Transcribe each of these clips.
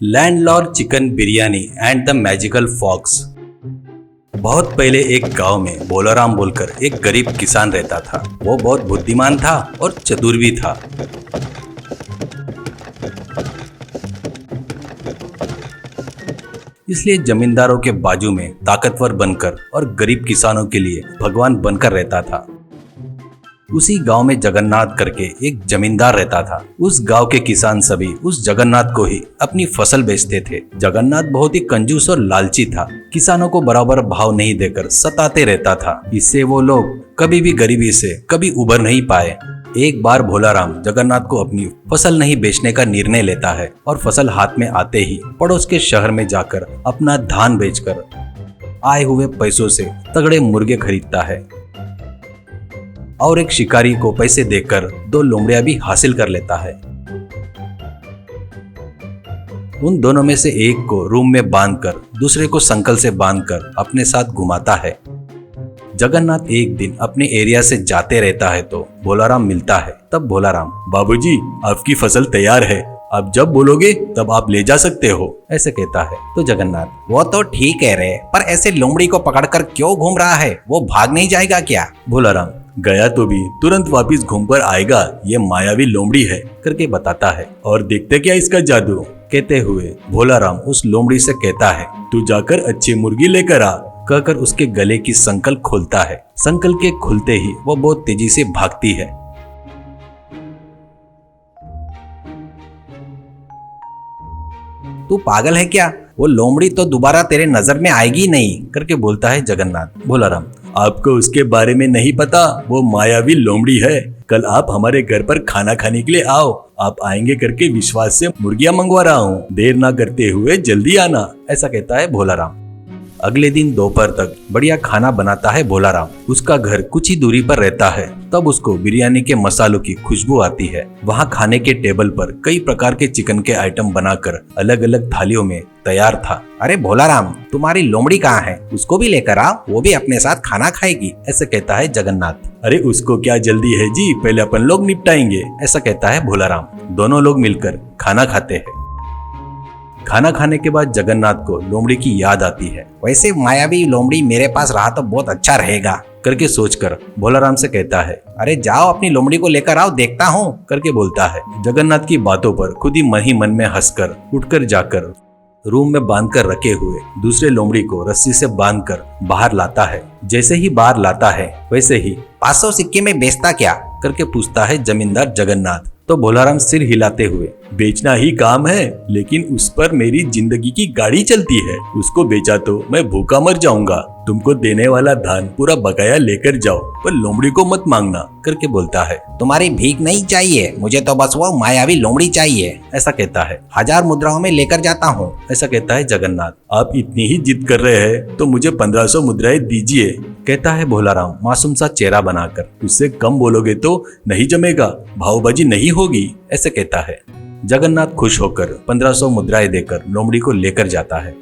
Landlord chicken biryani and the magical fox. बहुत पहले एक गांव में भोलाराम बोलकर एक गरीब किसान रहता था। वो बहुत बुद्धिमान था और चतुर भी था। इसलिए जमींदारों के बाजू में ताकतवर बनकर और गरीब किसानों के लिए भगवान बनकर रहता था। उसी गांव में जगन्नाथ करके एक जमींदार रहता था। उस गांव के किसान सभी उस जगन्नाथ को ही अपनी फसल बेचते थे। जगन्नाथ बहुत ही कंजूस और लालची था। किसानों को बराबर भाव नहीं देकर सताते रहता था। इससे वो लोग कभी भी गरीबी से कभी उबर नहीं पाए। एक बार भोलाराम जगन्नाथ को अपनी फसल नहीं बेचने का निर्णय लेता है और फसल हाथ में आते ही पड़ोस के शहर में जाकर अपना धान बेचकर आए हुए पैसों से तगड़े मुर्गे खरीदता है और एक शिकारी को पैसे देकर 2 लोमड़ियां भी हासिल कर लेता है। उन दोनों में से एक को रूम में बांधकर दूसरे को संकल से बांधकर अपने साथ घुमाता है। जगन्नाथ एक दिन अपने एरिया से जाते रहता है तो भोलाराम मिलता है। तब भोलाराम, बाबूजी आपकी फसल तैयार है, आप जब बोलोगे तब आप ले जा सकते हो, ऐसे कहता है। तो जगन्नाथ, वो तो ठीक कह रहे, पर ऐसे लोमड़ी को पकड़कर क्यों घूम रहा है? वो भाग नहीं जाएगा क्या? भोलाराम, गया तो भी तुरंत वापिस घूमकर आएगा, ये मायावी लोमड़ी है, करके बताता है। और देखते क्या इसका जादू। कहते हुए भोलाराम उस लोमड़ी से कहता है, तू जाकर अच्छी मुर्गी लेकर आ, कहकर उसके गले की संकल खोलता है। संकल के खुलते ही वो बहुत तेजी से भागती है। तू पागल है क्या? वो लोमड़ी तो दोबारा तेरे नजर में आएगी नहीं, करके बोलता है जगन्नाथ। भोलाराम, आपको उसके बारे में नहीं पता, वो मायावी लोमड़ी है। कल आप हमारे घर पर खाना खाने के लिए आओ, आप आएंगे करके विश्वास से मुर्गियां मंगवा रहा हूँ, देर ना करते हुए जल्दी आना, ऐसा कहता है भोलाराम। अगले दिन दोपहर तक बढ़िया खाना बनाता है भोलाराम। उसका घर कुछ ही दूरी पर रहता है। तब उसको बिरयानी के मसालों की खुशबू आती है। वहाँ खाने के टेबल पर कई प्रकार के चिकन के आइटम बनाकर अलग अलग थालियों में तैयार था। अरे भोलाराम, तुम्हारी लोमड़ी कहाँ है? उसको भी लेकर आओ, वो भी अपने साथ खाना खाएगी, ऐसे कहता है जगन्नाथ। अरे उसको क्या जल्दी है जी, पहले अपन लोग निपटाएंगे, ऐसा कहता है भोलाराम। दोनों लोग मिलकर खाना खाते हैं। खाना खाने के बाद जगन्नाथ को लोमड़ी की याद आती है। वैसे मायावी लोमड़ी मेरे पास रहा तो बहुत अच्छा रहेगा, करके सोचकर भोलाराम से कहता है, अरे जाओ अपनी लोमड़ी को लेकर आओ, देखता हूँ, करके बोलता है। जगन्नाथ की बातों पर खुद ही मन में हंसकर उठकर जाकर रूम में बांधकर रखे हुए दूसरे लोमड़ी को रस्सी से बांधकर बाहर लाता है। जैसे ही बाहर लाता है वैसे ही 500 सिक्के में बेचता क्या, करके पूछता है जमींदार जगन्नाथ। तो भोलाराम सिर हिलाते हुए, बेचना ही काम है, लेकिन उस पर मेरी जिंदगी की गाड़ी चलती है, उसको बेचा तो मैं भूखा मर जाऊंगा। तुमको देने वाला धान पूरा बकाया लेकर जाओ, पर लोमड़ी को मत मांगना, करके बोलता है। तुम्हारी भीख नहीं चाहिए मुझे, तो बस वो मायावी लोमड़ी चाहिए, ऐसा कहता है। 1000 मुद्राओं में लेकर जाता हूँ, ऐसा कहता है जगन्नाथ। आप इतनी ही जिद कर रहे हैं तो मुझे 1500 मुद्राएं दीजिए, कहता है भोलाराम मासूम सा चेहरा बनाकर। उससे कम बोलोगे तो नहीं जमेगा, भावबाजी नहीं होगी, ऐसे कहता है। जगन्नाथ खुश होकर 1500 मुद्राएं देकर लोमड़ी को लेकर जाता है।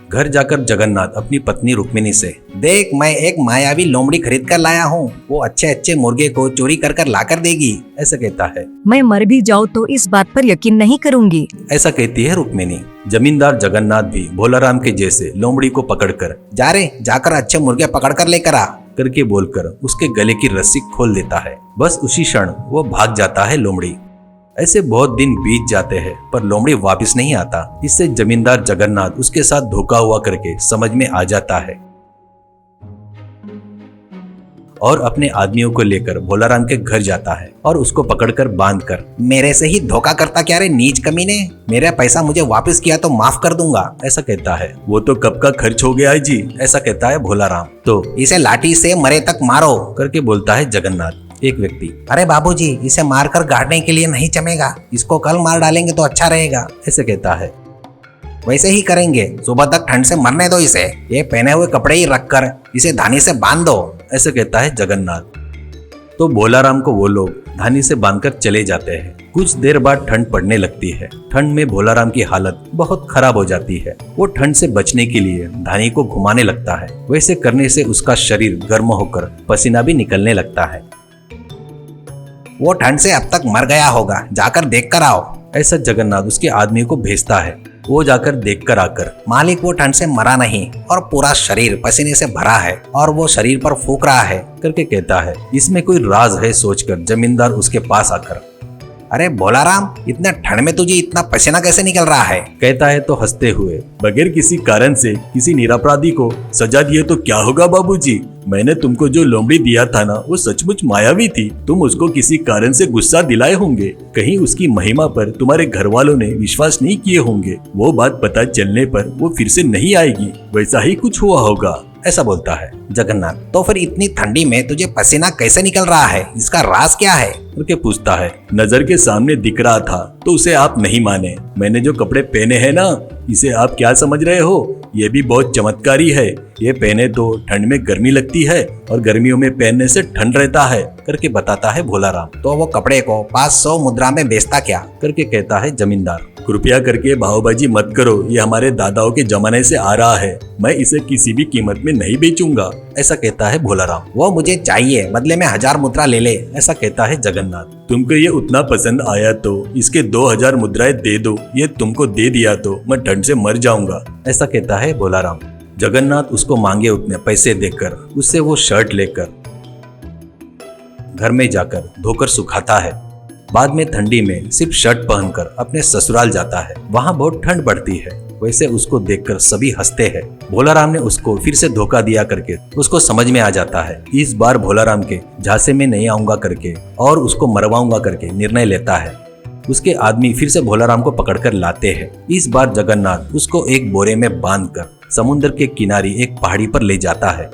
घर जाकर जगन्नाथ अपनी पत्नी रुक्मिणी से, देख मैं एक मायावी लोमड़ी खरीद कर लाया हूँ, वो अच्छे अच्छे मुर्गे को चोरी कर कर ला कर देगी, ऐसा कहता है। मैं मर भी जाऊँ तो इस बात पर यकीन नहीं करूँगी, ऐसा कहती है रुक्मिणी। जमींदार जगन्नाथ भी भोलाराम के जैसे लोमड़ी को पकड़कर, जा रे जाकर अच्छे मुर्गे पकड़ कर लेकर आ, करके बोलकर उसके गले की रस्सी खोल देता है। बस उसी क्षण वो भाग जाता है लोमड़ी। ऐसे बहुत दिन बीत जाते हैं पर लोमड़ी वापस नहीं आता। इससे जमींदार जगन्नाथ उसके साथ धोखा हुआ करके समझ में आ जाता है और अपने आदमियों को लेकर भोलाराम के घर जाता है और उसको पकड़कर बांधकर, मेरे से ही धोखा करता क्या रे नीच कमीने, मेरा पैसा मुझे वापस किया तो माफ कर दूंगा, ऐसा कहता है। वो तो कब का खर्च हो गया है जी, ऐसा कहता है भोलाराम। तो इसे लाठी से मरे तक मारो, करके बोलता है जगन्नाथ। एक व्यक्ति, अरे बाबूजी इसे मारकर गाड़ने के लिए नहीं जमेगा, इसको कल मार डालेंगे तो अच्छा रहेगा, ऐसे कहता है। वैसे ही करेंगे, सुबह तक ठंड से मरने दो इसे, ये पहने हुए कपड़े ही रखकर इसे धानी से बांध दो, ऐसे कहता है जगन्नाथ। तो भोलाराम को वो लोग धानी से बांधकर चले जाते हैं। कुछ देर बाद ठंड पड़ने लगती है। ठंड में भोलाराम की हालत बहुत खराब हो जाती है। वो ठंड से बचने के लिए धानी को घुमाने लगता है। वैसे करने से उसका शरीर गर्म होकर पसीना भी निकलने लगता है। वो ठंड से अब तक मर गया होगा, जाकर देख कर आओ, ऐसा जगन्नाथ उसके आदमी को भेजता है। वो जाकर देखकर आकर, मालिक वो ठंड से मरा नहीं और पूरा शरीर पसीने से भरा है और वो शरीर पर फूंक रहा है करके कहता है। इसमें कोई राज है सोचकर जमींदार उसके पास आकर, अरे भोलाराम, इतने ठंड में तुझे इतना पसीना कैसे निकल रहा है? कहता है तो हंसते हुए, बगैर किसी कारण से किसी निरपराधी को सजा दिए तो क्या होगा बाबूजी? मैंने तुमको जो लोमड़ी दिया था ना, वो सचमुच मायावी थी। तुम उसको किसी कारण से गुस्सा दिलाए होंगे, कहीं उसकी महिमा पर तुम्हारे घर वालों ने विश्वास नहीं किए होंगे। वो बात पता चलने पर वो फिर से नहीं आएगी, वैसा ही कुछ हुआ होगा, ऐसा बोलता है जगन्नाथ। तो फिर इतनी ठंडी में तुझे पसीना कैसे निकल रहा है? इसका राज क्या है? करके पूछता है। नजर के सामने दिख रहा था तो उसे आप नहीं माने। मैंने जो कपड़े पहने हैं ना, इसे आप क्या समझ रहे हो? ये भी बहुत चमत्कारी है। ये पहने तो ठंड में गर्मी लगती है और गर्मियों में पहनने से ठंड रहता है, करके बताता है भोलाराम। तो वो कपड़े को 500 मुद्रा में बेचता क्या? करके कहता है जमींदार। कृपया करके भावबाजी मत करो, ये हमारे दादाओं के जमाने से आ रहा है। मैं इसे किसी भी कीमत में नहीं बेचूंगा, ऐसा कहता है भोलाराम। वो मुझे चाहिए, बदले में 1000 मुद्रा ले ले, ऐसा कहता है जगन्नाथ। तुमको ये उतना पसंद आया तो इसके 2000 मुद्राएं दे दो। ये तुमको दे दिया तो मैं ठंड से मर जाऊंगा, ऐसा कहता है भोलाराम। जगन्नाथ उसको मांगे उतने पैसे देकर उससे वो शर्ट लेकर घर में जाकर धोकर सुखाता है। बाद में ठंडी में सिर्फ शर्ट पहनकर अपने ससुराल जाता है। वहाँ बहुत ठंड पड़ती है। वैसे उसको देखकर सभी हंसते हैं। भोलाराम ने उसको फिर से धोखा दिया करके उसको समझ में आ जाता है। इस बार भोलाराम के झांसे में नहीं आऊंगा करके और उसको मरवाऊंगा करके निर्णय लेता है। उसके आदमी फिर से भोलाराम को पकड़कर लाते हैं। इस बार जगन्नाथ उसको एक बोरे में बांधकर समुद्र के किनारे एक पहाड़ी पर ले जाता है।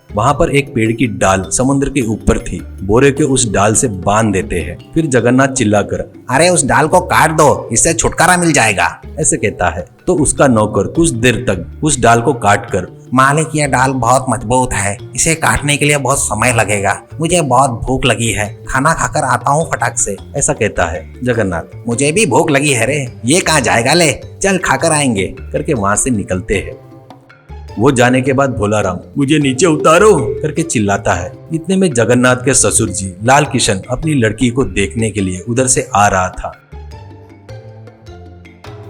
वहां पर एक पेड़ की डाल समुद्र के ऊपर थी। बोरे के उस डाल से बांध देते हैं। फिर जगन्नाथ चिल्लाकर, अरे उस डाल को काट दो, इससे छुटकारा मिल जाएगा, ऐसे कहता है। तो उसका नौकर कुछ देर तक उस डाल को काट कर, मालिक ये डाल बहुत मजबूत है, इसे काटने के लिए बहुत समय लगेगा, मुझे बहुत भूख लगी है, खाना खाकर आता हूँ फटाक से, ऐसा कहता है जगन्नाथ। मुझे भी भूख लगी है रे, ये कहाँ जाएगा, ले चल खाकर आएंगे, करके वहां से निकलते हैं। वो जाने के बाद भोलाराम, मुझे नीचे उतारो करके चिल्लाता है। इतने में जगन्नाथ के ससुर जी लाल किशन अपनी लड़की को देखने के लिए उधर से आ रहा था।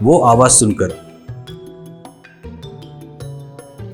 वो आवाज सुनकर,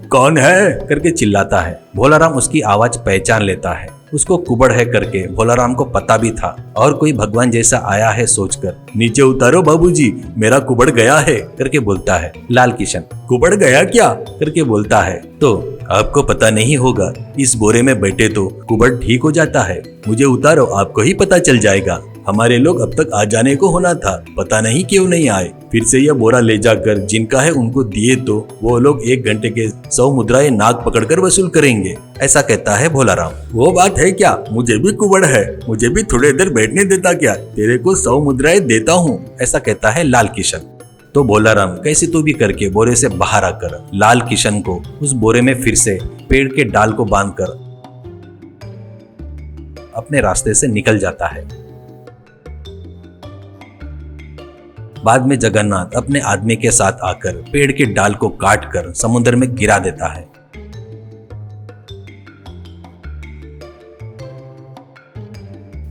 कौन है करके चिल्लाता है। भोलाराम उसकी आवाज पहचान लेता है। उसको कुबड़ है करके भोलाराम को पता भी था और कोई भगवान जैसा आया है सोचकर, नीचे उतारो बाबूजी, मेरा कुबड़ गया है करके बोलता है। लाल किशन, कुबड़ गया क्या करके बोलता है। तो आपको पता नहीं होगा, इस बोरे में बैठे तो कुबड़ ठीक हो जाता है। मुझे उतारो, आपको ही पता चल जाएगा। हमारे लोग अब तक आ जाने को होना था, पता नहीं क्यों नहीं आए। फिर से यह बोरा ले जाकर जिनका है उनको दिए तो वो लोग 1 घंटे के 100 मुद्राएं नाक पकड़कर वसूल करेंगे, ऐसा कहता है भोलाराम। वो बात है क्या, मुझे भी कुबड़ है, मुझे भी थोड़ी देर बैठने देता क्या, तेरे को 100 मुद्राएं देता हूँ, ऐसा कहता है लाल किशन। तो भोलाराम कैसे तो भी करके बोरे से बाहर आकर लाल किशन को उस बोरे में फिर से पेड़ के डाल को बांधकर अपने रास्ते से निकल जाता है। बाद में जगन्नाथ अपने आदमी के साथ आकर पेड़ के डाल को काटकर समुद्र में गिरा देता है।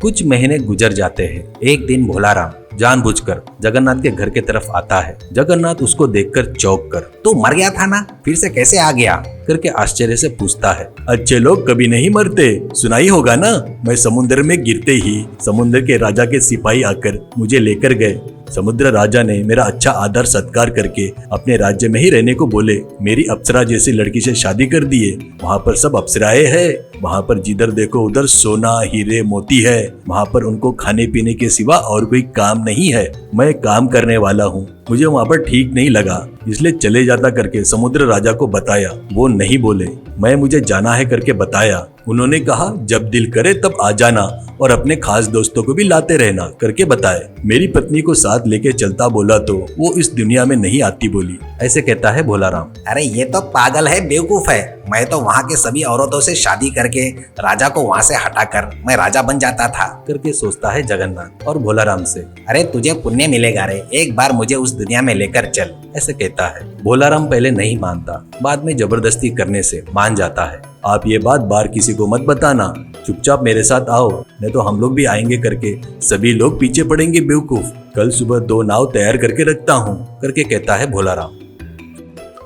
कुछ महीने गुजर जाते हैं। एक दिन भोलाराम जानबूझकर जगन्नाथ के घर के तरफ आता है। जगन्नाथ उसको देखकर चौंक कर, तू मर गया था ना, फिर से कैसे आ गया करके आश्चर्य से पूछता है। अच्छे लोग कभी नहीं मरते, सुनाई होगा ना। मैं समुद्र में गिरते ही समुद्र के राजा के सिपाही आकर मुझे लेकर गए। समुद्र राजा ने मेरा अच्छा आदर सत्कार करके अपने राज्य में ही रहने को बोले। मेरी अप्सरा जैसी लड़की से शादी कर दिए। वहाँ पर सब अप्सराएं हैं। वहाँ पर जिधर देखो उधर सोना हीरे मोती है। वहाँ पर उनको खाने पीने के सिवा और कोई काम नहीं है। मैं काम करने वाला हूँ, मुझे वहाँ पर ठीक नहीं लगा, इसलिए चले जाता करके समुद्र राजा को बताया। वो नहीं बोले। मैं मुझे जाना है करके बताया। उन्होंने कहा जब दिल करे तब आ जाना और अपने खास दोस्तों को भी लाते रहना करके बताए। मेरी पत्नी को साथ लेके चलता बोला तो वो इस दुनिया में नहीं आती बोली, ऐसे कहता है भोलाराम। अरे ये तो पागल है, बेवकूफ है। मैं तो वहाँ के सभी औरतों से शादी करके राजा को वहाँ से हटाकर मैं राजा बन जाता था करके सोचता है जगन्नाथ और भोलाराम से, अरे तुझे पुण्य मिलेगा रे, एक बार मुझे उस दुनिया में लेकर चल, ऐसे कहता कहता है। भोलाराम पहले नहीं मानता, बाद में जबरदस्ती करने से मान जाता है। आप ये बात बाहर किसी को मत बताना, चुपचाप मेरे साथ आओ, नहीं तो हम लोग भी आएंगे करके सभी लोग पीछे पड़ेंगे बेवकूफ। कल सुबह 2 नाव तैयार करके रखता हूँ करके कहता है भोलाराम।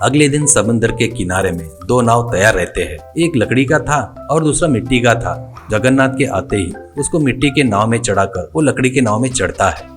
अगले दिन समंदर के किनारे में 2 नाव तैयार रहते हैं। एक लकड़ी का था और दूसरा मिट्टी का था। जगन्नाथ के आते ही उसको मिट्टी के नाव में चढ़ाकर वो लकड़ी के नाव में चढ़ता है।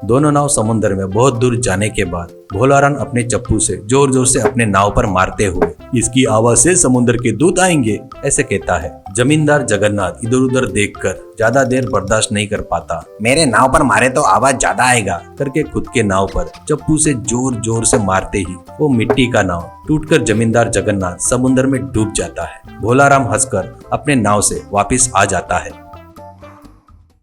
दोनों नाव समुद्र में बहुत दूर जाने के बाद भोलाराम अपने चप्पू से जोर जोर से अपने नाव पर मारते हुए, इसकी आवाज से समुद्र के दूत आएंगे, ऐसे कहता है। जमींदार जगन्नाथ इधर उधर देखकर ज्यादा देर बर्दाश्त नहीं कर पाता। मेरे नाव पर मारे तो आवाज ज्यादा आएगा करके खुद के नाव पर चप्पू से जोर जोर से मारते ही वो मिट्टी का नाव टूटकर जमींदार जगन्नाथ समुद्र में डूब जाता है। भोलाराम हंसकर अपने नाव से वापिस आ जाता है।